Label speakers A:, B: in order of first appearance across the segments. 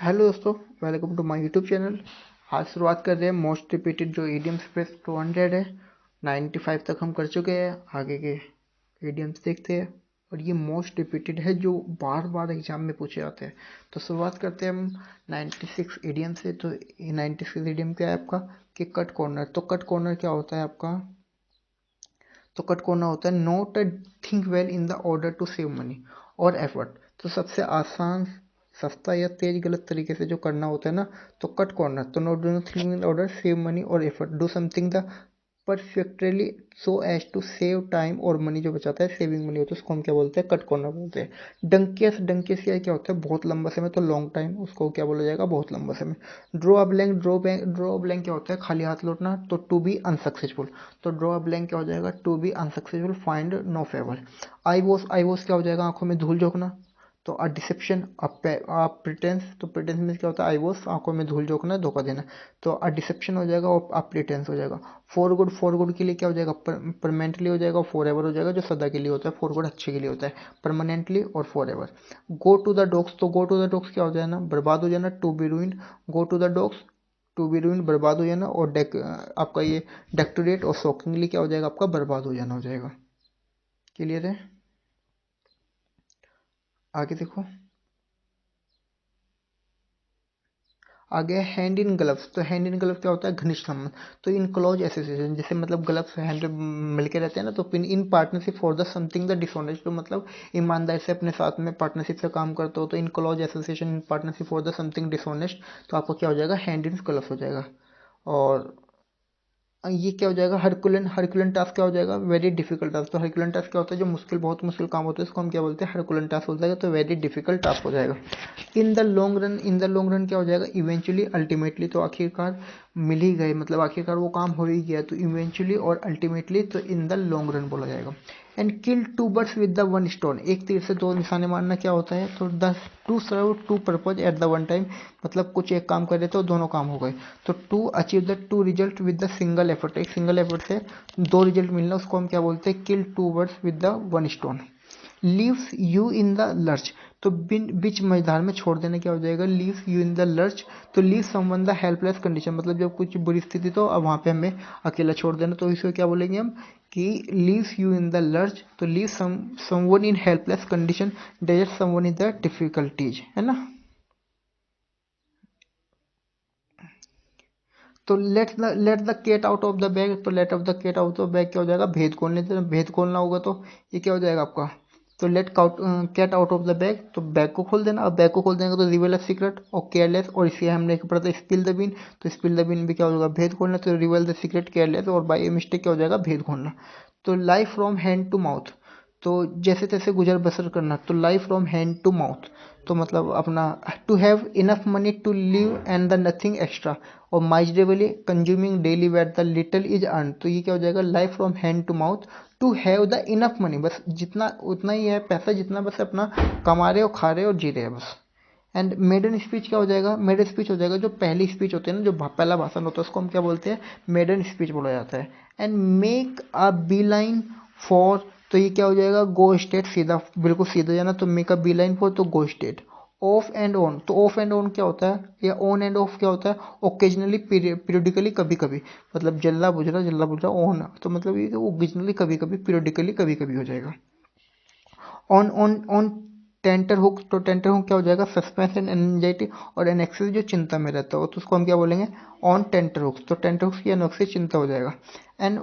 A: Hello दोस्तों, welcome to my YouTube channel. आज शुरुआत कर रहे हैं मोस्ट रिपीटेड जो ईडियम्स पे 200 है। 95 तक हम कर चुके हैं। आगे के ईडियम्स देखते हैं। और ये मोस्ट रिपीटेड है जो बार बार एग्जाम में पूछे जाते हैं। तो शुरुआत करते हैं हम 96 ईडियम से। तो 96 ईडियम क्या है आपका कि कट कॉर्नर। तो कट कॉर्नर क्या होता है आपका? तो कट कॉर्नर होता है not think well in the order to save money और एफर्ट। तो सबसे आसान, सस्ता या तेज गलत तरीके से जो करना होता है ना, तो कट कॉर्नर। तो not do think in order save money और effort, do something the perfectly so as to save time और मनी। जो बचाता है सेविंग मनी होता है उसको हम क्या बोलते हैं? कट कॉर्नर बोलते हैं। डंकेस, डंकेस या क्या होता है? बहुत लंबा समय, तो लॉन्ग टाइम उसको क्या बोला जाएगा? बहुत लंबा समय। Draw a blank, draw a blank क्या होता है? खाली हाथ लौटना। तो टू बी अनसक्सेसफुल। तो ड्रॉ अ ब्लैंक क्या हो जाएगा? To be unsuccessful, find no favour. Eye wash क्या हो जाएगा? आंखों में धूल झोंकना। तो अ डिसेप्शन, अ प्रिटेंस। तो प्रिटेंस में क्या होता है? आई वॉश, आंखों में धूल झोंकना, धोखा देना। तो अ डिसेप्शन हो जाएगा और अ प्रिटेंस हो जाएगा। फॉर गुड के लिए क्या हो जाएगा? परमानेंटली हो जाएगा। फॉर एवर हो जाएगा जो सदा के लिए होता है। फॉर गुड अच्छे के लिए होता है, परमानेंटली और for ever. Go to the dogs. तो गो टू द डॉग्स क्या हो जाएगा? बर्बाद हो जाना, to be ruined. Go to the dogs, to be ruined, बर्बाद हो जाना। और आपका ये डेक्टोरेट और शॉकिंगली क्या हो जाएगा? आपका बर्बाद हो जाना हो जाएगा। क्लियर है? आगे देखो। आगे हैंड इन ग्लव्स। तो हैंड इन ग्लव्स क्या होता है? घनिष्ठ संबंध। तो इन क्लोज एसोसिएशन, जैसे मतलब ग्लव्स हैंड मिलके रहते हैं ना, तो इन partnership for the something the dishonest. तो मतलब ईमानदारी से अपने साथ में पार्टनरशिप से काम करते हो, तो in close association in partnership for the something dishonest. तो आपको क्या हो जाएगा? हैंड इन ग्लव्स हो जाएगा। और ये क्या हो जाएगा? हरकुलन, हरकुलन टास्क क्या हो जाएगा? Very difficult task. तो हरकुलन टास्क क्या होता है? जो मुश्किल, बहुत मुश्किल काम होता है उसको हम क्या बोलते हैं? हरकुलन टास्क हो जाएगा। तो वेरी डिफिकल्ट टास्क हो जाएगा। In the long run, in the long run क्या हो जाएगा? Eventually, ultimately. तो आखिरकार मिल ही गए, मतलब आखिरकार वो काम हो ही गया। तो इवेंचुअली और अल्टीमेटली, तो इन द लॉन्ग रन बोला जाएगा। And kill two birds with the one stone. एक तीर से दो निशाने मारना क्या होता है? तो the to serve two purpose at the one time. मतलब कुछ एक काम कर रहे तो दोनों काम हो गए। तो to achieve the two result with the single effort. एक सिंगल एफर्ट से दो रिजल्ट मिलना, उसको हम क्या बोलते हैं? Kill two birds with the one stone. Leaves you in the lurch. तो बीच मझधार में छोड़ देना क्या हो जाएगा? Leaves you in the lurch. तो leave someone the helpless condition, मतलब जब कुछ बुरी स्थिति तो अब वहाँ पे हमें अकेला छोड़ देना। तो इसको क्या बोलेंगे हम कि leaves you in the lurch. तो leave someone in helpless condition, desert someone in the difficulties, है ना। तो let the cat out of the bag. तो let off the cat out of bag क्या हो जाएगा? भेद खोलने से, भेद खोलना होगा तो ये क्या हो जाएगा आपका? तो let cat out of the bag. तो बैग को खोल देना। अब बैग को खोल देंगे तो रिवेल अ सीक्रेट और केयरलेस, और इसे हमने पढ़ा था स्पिल द बीन। तो स्पिल द बीन भी क्या होगा? भेद खोलना। तो रिवेल द सीक्रेट, केयरलेस, और बाई मिस्टेक क्या हो जाएगा? भेद खोलना। तो life from hand to mouth. तो जैसे तैसे गुजर बसर करना। तो life from hand to mouth, तो मतलब अपना to have enough money to live and the nothing extra, और miserably consuming daily wait the little is earn. तो ये क्या हो जाएगा? Life from hand to mouth, to have the enough money, बस जितना उतना ही है पैसा, जितना बस अपना कमा रहे हो, खा रहे हो और जी रहे हो बस। एंड मेडन स्पीच क्या हो जाएगा? मेडन स्पीच हो जाएगा जो पहली स्पीच होती है ना, जो पहला भाषण होता है, उसको हम क्या बोलते हैं? मेडन स्पीच बोला जाता है। And make a beeline for. तो ये क्या हो जाएगा? गो स्टेट, सीधा, बिल्कुल सीधा जाना। तो make a beeline for, तो go straight. Off and on. तो ऑफ एंड ऑन क्या होता है? या ऑन एंड ऑफ क्या होता है? ओकेजनली, पीरियडिकली, कभी कभी। मतलब जल्ला बुझरा ऑन, तो मतलब ये ओकेजनली, कभी कभी, पीरियडिकली, कभी कभी हो जाएगा। On on on tenter hook. तो टेंटर हुक क्या हो जाएगा? सस्पेंस एंड एंजाइटी और एनेक्सिस, जो चिंता में रहता हो, तो उसको हम क्या बोलेंगे? On tenterhooks. तो टेंटर हुक्स की एनेक्सिस चिंता हो जाएगा। And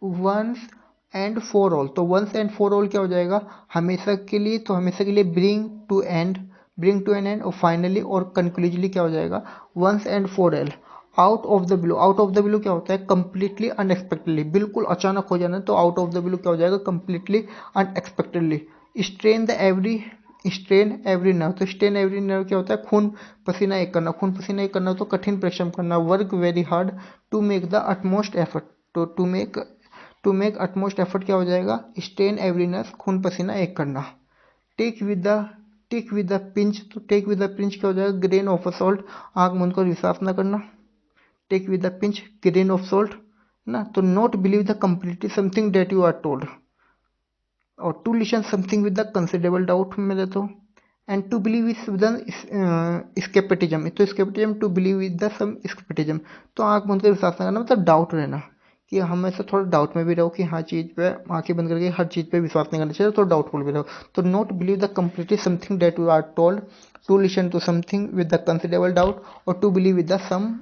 A: once and for all. तो वंस एंड फॉर ऑल क्या हो जाएगा? हमेशा के लिए। तो हमेशा के लिए ब्रिंग टू एन एंड, और फाइनली और कंक्लूजली क्या हो जाएगा? Once and for all. Out of the blue. Out of the blue क्या होता है? कंप्लीटली अनएक्सपेक्टेडली, बिल्कुल अचानक हो जाना। तो आउट ऑफ द ब्लू क्या हो जाएगा? Completely unexpectedly. Strain the every strain every nerve. तो स्ट्रेन एवरी नर्व क्या होता है? खून पसीना एक करना। खून पसीना एक करना तो कठिन परिश्रम करना। Work very hard to make the utmost effort. तो टू मेक अटमोस्ट एफर्ट क्या हो जाएगा? स्ट्रेन एवरी नर्व, खून पसीना एक करना। Take with the take with the pinch. तो टेक विद द पिंच क्या हो जाएगा? ग्रेन ऑफ अ सॉल्ट, आँख मूंद कर विश्वास न करना। Take with the pinch, grain of salt ना। तो not believe the completely something that you are told, और to listen something with the considerable doubt में रहता हूँ। And to believe is the scepticism, तो scepticism to believe is the some scepticism, तो आंख बंद कर विश्वास करना मतलब डाउट रहना, कि हमेशा थोड़ा डाउट में भी रहो कि हाँ चीज़ पे आंखें बंद करके हर चीज़ पे विश्वास नहीं करना चाहिए, तो डाउटफुल भी रहो। तो not believe the completely something that you are told, to listen to something with the considerable doubt, और to believe with the some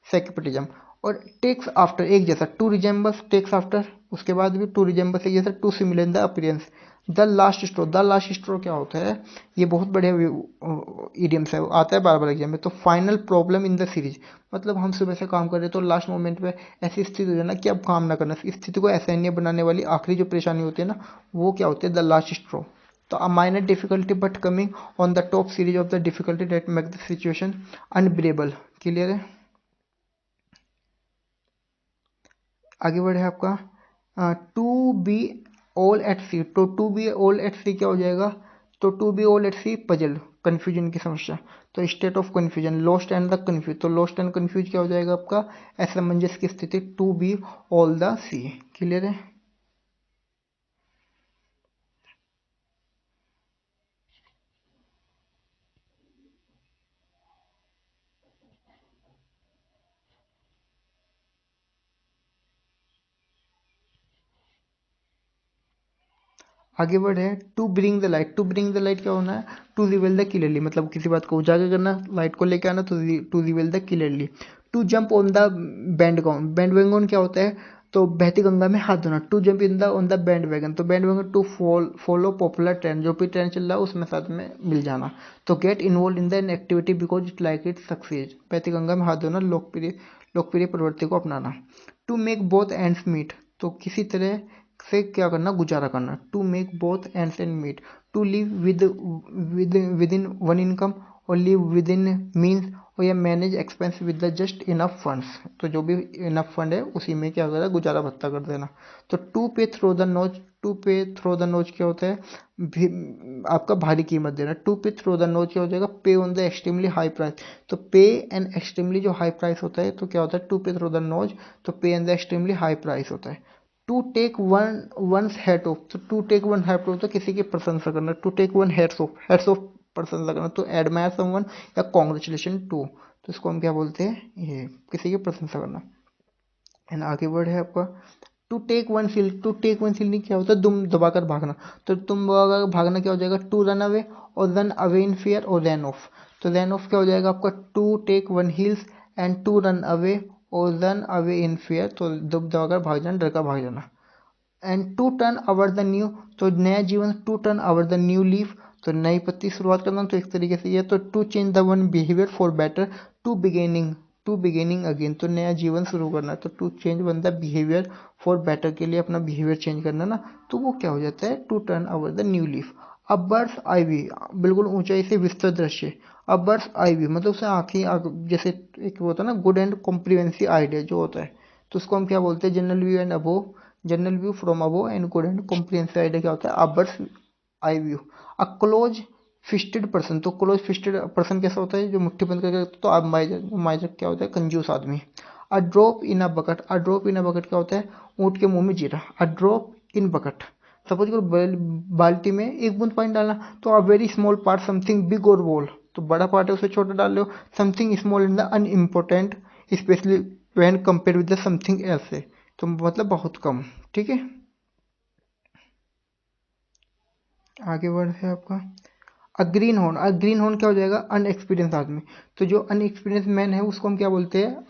A: secularism. और टेक्स आफ्टर एक जैसा, टू रिजेंबल्स टेक्स आफ्टर, उसके बाद भी टू रिजेंबल्स एक जैसा, to similar in the appearance. The last straw, the last straw क्या होता है, ये बहुत बढ़िया इडियम्स है, आता है बार बार एग्जाम में। तो final problem in the series, मतलब हम सुबह से काम कर रहे हैं तो लास्ट मोमेंट पे ऐसी स्थिति हो जाना कि अब काम ना करना, इस स्थिति को असहनीय बनाने वाली आखिरी जो परेशानी होती है ना, वो क्या होती है, द लास्ट स्ट्रो। तो a minor difficulty but coming on the top series of the difficulty that make the situation unbearable. Clear है? आगे बढ़े आपका to be all at sea, तो to be all at sea क्या हो जाएगा, तो to be all at sea puzzle, confusion की समस्या, तो state of confusion, lost and the confuse, तो लॉस्ट एंड कन्फ्यूज क्या हो जाएगा आपका, असमंजस की स्थिति, to be all the sea. Clear है? आगे बढ़े, to bring the light, to bring the light क्या होना है, टू रिवेल द क्लियरली, मतलब किसी बात को उजागर करना, लाइट को लेकर आना, तो to reveal the clearly. To jump on the bandwagon, bandwagon क्या होता है, तो बहती गंगा में हाथ धोना, to jump in the on the bandwagon, तो bandwagon to follow popular trend, जो भी ट्रेंड चल रहा है उसमें साथ में मिल जाना। तो get involve in the an activity because it like it succeed, बहती गंगा में हाथ धोना, लोकप्रिय लोकप्रिय प्रवृत्ति को अपनाना। To make both ends meet, तो किसी तरह से क्या करना, गुजारा करना, to make both ends and meet. To live with in one income, और लिव विद इन मीन्स, और या manage expense with the just enough funds, तो जो भी इनफ फंड है उसी में क्या करेगा, गुजारा भत्ता कर देना। तो टू पे थ्रो द नोच, टू पे थ्रो द नोच क्या होता है, आपका भारी कीमत देना। टू पे थ्रो द नोच क्या हो जाएगा, पे on the extremely high price, तो पे एंड एक्सट्रीमली जो हाई प्राइस होता है, तो क्या होता है, टू पे थ्रो द नोच, तो pay and the extremely high price होता है। To take one's hat off, तो to take one hat off तो किसी की प्रशंसा करना, to take one heads off प्रशंसा करना, तो एडमायर समवन या कॉन्ग्रेचुलेशन टू, तो इसको हम क्या बोलते हैं, ये किसी की प्रशंसा करना। एंड आगे वर्ड है आपका to take one seal, to take one seal क्या होता है, दुम दबाकर भागना, तो तुम दबाकर भागना क्या हो जाएगा, टू रन अवे, और रन अवे इन फियर, और रैन ऑफ, तो रैन ऑफ क्या हो जाएगा आपका, to take one heels and to run away, और रन अवे इन फियर, तो दुम दबाकर भाग जाना, डर का भाग जाना। And to turn over the new, तो नया जीवन, to turn over the new leaf, तो नई पत्ती शुरुआत करना, तो एक तरीके से ये, तो to change the one behaviour for better, to beginning again, तो नया जीवन शुरू करना, तो to change one the behaviour for better, के लिए अपना बिहेवियर चेंज करना ना, तो वो क्या हो जाता है, to turn over the new leaf. अब बर्ड्स आई वी, बिल्कुल ऊंचाई से विस्तृत दृश्य, अब बर्ड्स आई वी मतलब उसे आंखें जैसे एक होता है ना, गुड एंड कॉम्प्रिहेंसिव आइडिया जो होता है, तो उसको हम क्या बोलते हैं, general view and above, general view from above and good and comprehensive idea क्या होता है, a bird's eye view. A close fisted person, तो क्लोज फिस्टेड पर्सन कैसा होता है, जो मुट्ठी बंद करके, तो अब माइजर क्या होता है, कंजूस आदमी। A drop in a bucket, a drop in a bucket क्या होता है, ऊँट के मुंह में जीरा, a drop in bucket, suppose करो बाल्टी में एक बूंद पानी डालना, तो a very small part something big और बोल, तो बड़ा पार्ट है उसे छोटा डाल लो, something small in the unimportant especially when compare with the something else है, तो मतलब बहुत कम। ठीक है, आगे बढ़ है आपका अ ग्रीन हॉर्न क्या हो जाएगा, अनएक्सपीरियंस आदमी, तो जो अनएक्सपीरियंस मैन है उसको हम क्या बोलते हैं,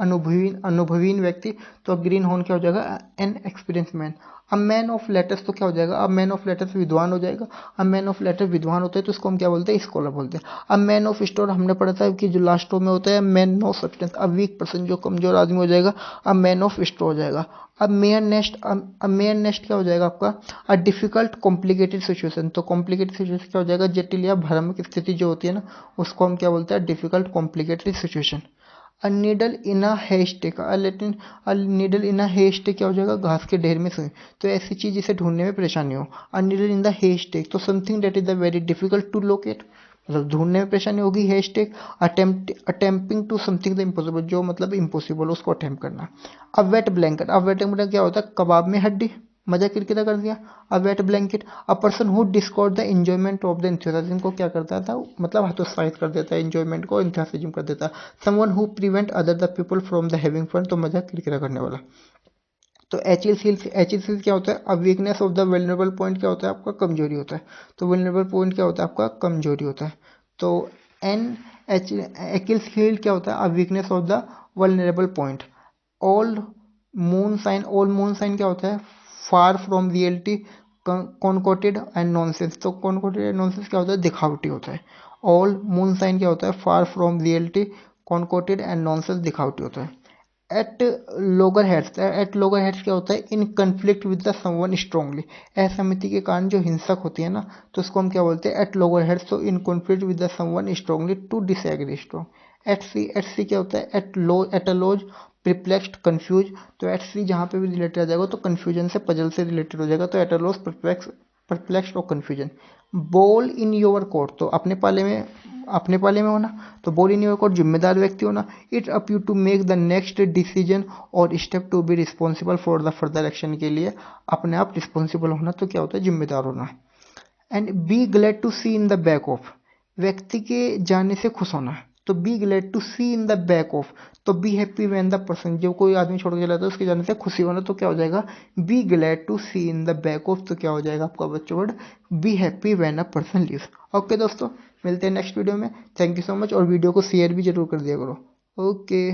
A: अनुभवीन व्यक्ति, तो ग्रीन हॉर्न क्या हो जाएगा, an experience man. A man of letters तो क्या हो जाएगा, अ मैन ऑफ लेटर्स विद्वान हो जाएगा, अ मैन ऑफ लेटर विद्वान होता है तो उसको हम क्या बोलते हैं, स्कॉलर बोलते हैं। अब मैन ऑफ स्टोर हमने पढ़ा था कि जो लास्ट रो में होता है, मैन ऑफ सब्सटेंस, अब वीक पर्सन जो कमजोर आदमी हो जाएगा, अब मैन ऑफ स्टोर हो जाएगा। अब मेयर नेस्ट, अब मेयर नेस्ट क्या हो जाएगा आपका, अ डिफिकल्ट कॉम्प्लिकेटेड सिचुएशन, तो कॉम्प्लिकेटेड सिचुएशन क्या हो जाएगा, जटिल या भ्रामक स्थिति जो होती है ना, उसको हम क्या बोलते हैं, difficult complicated situation. A needle in a हेस्टेक, a needle in अ हेस्टेक क्या हो जाएगा, घास के ढेर में सुई, तो ऐसी चीज जिसे ढूंढने में परेशानी हो। A needle in the haystack, तो something that is the very difficult to locate, मतलब ढूंढने में परेशानी होगी, haystack. Attempting to something the impossible, जो मतलब इम्पॉसिबल उसको अटेम्प्ट करना। अब वेट ब्लैंकेट, अब वेट ब्लैंकेट क्या होता है, कबाब में हड्डी, मजा किरकिरा कर दिया। A wet blanket, a person who discord the enjoyment of the enthusiasm को क्या करता था, मतलब हतोत्साहित कर देता है, एंजॉयमेंट को एंथुसियाज्म कर देता है। Someone who prevent other the people from the having fun, तो मजा किरकिरा करने वाला। तो एच एल सी क्या होता है, अब weakness of the vulnerable point क्या होता है आपका, कमजोरी होता है। तो वेलनेबल पॉइंट क्या होता है आपका, कमजोरी होता है। तो एन एच एक्किल्स हील क्या होता है, अब weakness of the vulnerable point. All all moonshine क्या होता है, far from reality, concocted and nonsense. तो कॉनकोटेड एंड नॉनसेंस क्या होता है, दिखावटी होता है। ऑल मून साइन क्या होता है, far from reality, concocted and nonsense, दिखावटी होता है। एट लोगर हेड्स क्या होता है, in conflict with the someone strongly, असहमति के कारण जो हिंसक होती है ना, तो उसको हम क्या बोलते हैं, एट लोगर हेड्स। तो in conflict with the someone strongly to disagree strong. At sea क्या होता है, at a loss, perplexed, confused. तो एट सी जहाँ पे भी रिलेटेड आ जाएगा तो कंफ्यूजन से, पजल से रिलेटेड हो जाएगा। तो एट अ लॉज, परप्लेक्स्ड और confusion. Ball in your court, तो अपने पाले में होना। तो बॉल इन योर कोर्ट, जिम्मेदार व्यक्ति होना। It's up you to make the next decision और step to be responsible for the further action, के लिए अपने आप रिस्पॉन्सिबल होना, तो क्या होता है, जिम्मेदार होना। And be glad to see in the back of, व्यक्ति के जाने से खुश होना। तो be glad to see in the back of, तो be happy when the person, जो कोई आदमी छोड़ के चला जाता है उसके जाने से खुशी होना, तो क्या हो जाएगा, be glad to see in the back of. तो क्या हो जाएगा आपका बच्चों word, be happy when a person leaves. Okay दोस्तों, मिलते हैं नेक्स्ट वीडियो में। थैंक यू सो मच, और वीडियो को शेयर भी जरूर कर दिया करो। ओके।